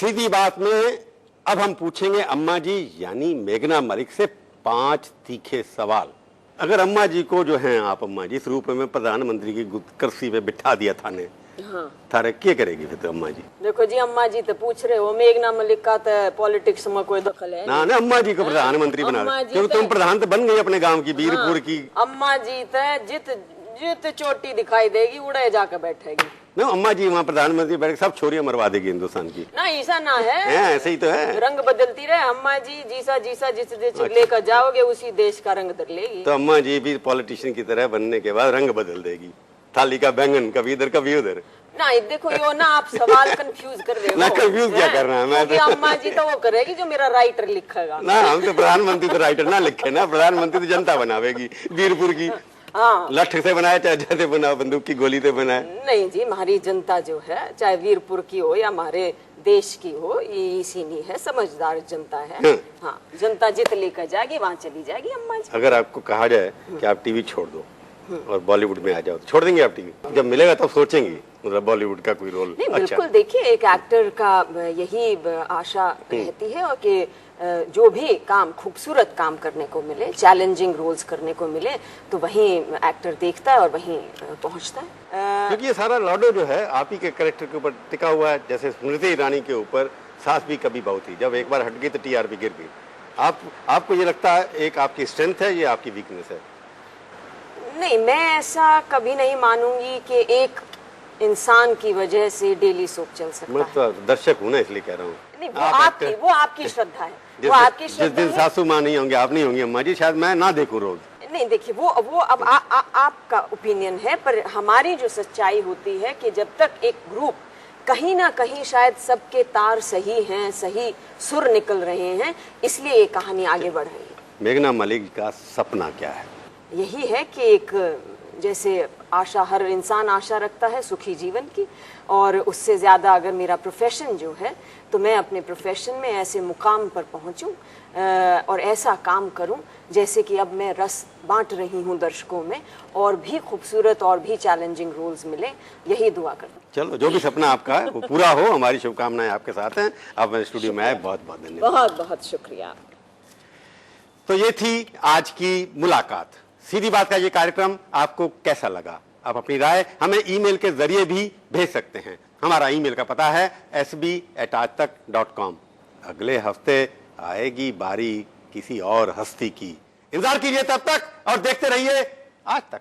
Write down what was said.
सीधी बात में अब हम पूछेंगे अम्मा जी यानी मेघना मलिक से 5 तीखे सवाल। अगर अम्मा जी को जो है आप अम्मा जी इस रूप में प्रधानमंत्री की कुर्सी पे बिठा दिया था ने, हाँ। थारे क्या करेगी फिर तो अम्मा जी? देखो जी, अम्मा जी तो पूछ रहे हो, मेघना मलिक का तो पॉलिटिक्स में कोई दखल है ना? अम्मा जी को प्रधानमंत्री बना दो, क्योंकि तुम प्रधान तो बन गई अपने गांव की, वीरपुर की। अम्मा जी तो जित चोटी दिखाई देगी उड़े जाकर बैठेगी ना। अम्मा जी वहाँ प्रधानमंत्री बैठ सब छोरियां मरवा देगी हिंदुस्तान की। ना, ऐसा ना है, ऐसे ही तो है, रंग बदलती रहे अम्मा जी। जीसा जिस लेकर जाओगे उसी देश का रंग बदल लेगी। तो अम्मा जी भी पॉलिटिशियन की तरह बनने के बाद रंग बदल देगी, थाली का बैंगन कभी इधर कभी उधर। ना देखो यो ना, आप सवाल कंफ्यूज कर रहे हो। ना कंफ्यूज क्या करना है, मैं तो अम्मा जी तो वो करेगी जो मेरा राइटर लिखेगा ना। हम तो प्रधानमंत्री तो राइटर ना लिखे ना, प्रधानमंत्री तो जनता बनावेगी वीरपुर की। हाँ, लठ से बनाए चाहे जैसे बनाओ, बंदूक की गोली से बनाए। नहीं जी, हमारी जनता जो है, चाहे वीरपुर की हो या हमारे देश की हो, ये इसी नहीं है, समझदार जनता है। हाँ, जनता जित लेकर जाएगी वहाँ चली जाएगी अम्मा जी। अगर आपको कहा जाए कि आप टीवी छोड़ दो और बॉलीवुड में आ जाओ, तो छोड़ देंगे आप टीवी? जब मिलेगा तब सोचेंगी मतलब बॉलीवुड का कोई रोल? नहीं, बिल्कुल। देखिए, एक एक्टर का यही आशा रहती है और कि जो भी काम, खूबसूरत काम करने को मिले, चैलेंजिंग रोल्स करने को मिले, तो वहीं एक्टर देखता है और वहीं पहुंचता है। क्योंकि ये सारा लॉडो जो है आप ही के कैरेक्टर के ऊपर टिका हुआ है। जैसे स्मृति ईरानी के ऊपर सास भी कभी बहू थी, जब एक बार हट गई तो टीआरपी गिर गई। आपको ये लगता है एक आपकी स्ट्रेंथ है, ये आपकी वीकनेस है? नहीं, मैं ऐसा कभी नहीं मानूंगी कि एक इंसान की वजह से डेली सोप चल सकता है। मैं तो दर्शक हूँ ना, इसलिए कह रहा हूँ। नहीं, वो आपकी श्रद्धा है, वो आपकी श्रद्धा है। जिस दिन सासू माँ नहीं होंगे, आप नहीं होंगी अम्मा जी, शायद मैं ना देखूं रोज। नहीं, देखिए, वो अब आपका ओपिनियन है, पर हमारी जो सच्चाई होती है कि जब तक एक ग्रुप कहीं ना कहीं शायद सबके तार सही हैं, सही सुर निकल रहे हैं, इसलिए ये कहानी आगे बढ़ रही है। मेघना मलिक का सपना क्या है? यही है कि एक, जैसे आशा, हर इंसान आशा रखता है सुखी जीवन की, और उससे ज़्यादा अगर मेरा प्रोफेशन जो है, तो मैं अपने प्रोफेशन में ऐसे मुकाम पर पहुंचूं और ऐसा काम करूं जैसे कि अब मैं रस बांट रही हूं दर्शकों में, और भी खूबसूरत और भी चैलेंजिंग रोल्स मिले, यही दुआ करता हूं। चलो, जो भी सपना आपका है वो पूरा हो, हमारी शुभकामनाएं आपके साथ हैं। आप मेरे स्टूडियो में आए, बहुत बहुत धन्यवाद। बहुत बहुत शुक्रिया। तो ये थी आज की मुलाकात। सीधी बात का ये कार्यक्रम आपको कैसा लगा? आप अपनी राय हमें ईमेल के जरिए भी भेज सकते हैं। हमारा ईमेल का पता है sb@aajtak.com। अगले हफ्ते आएगी बारी किसी और हस्ती की। इंतजार कीजिए तब तक और देखते रहिए आज तक।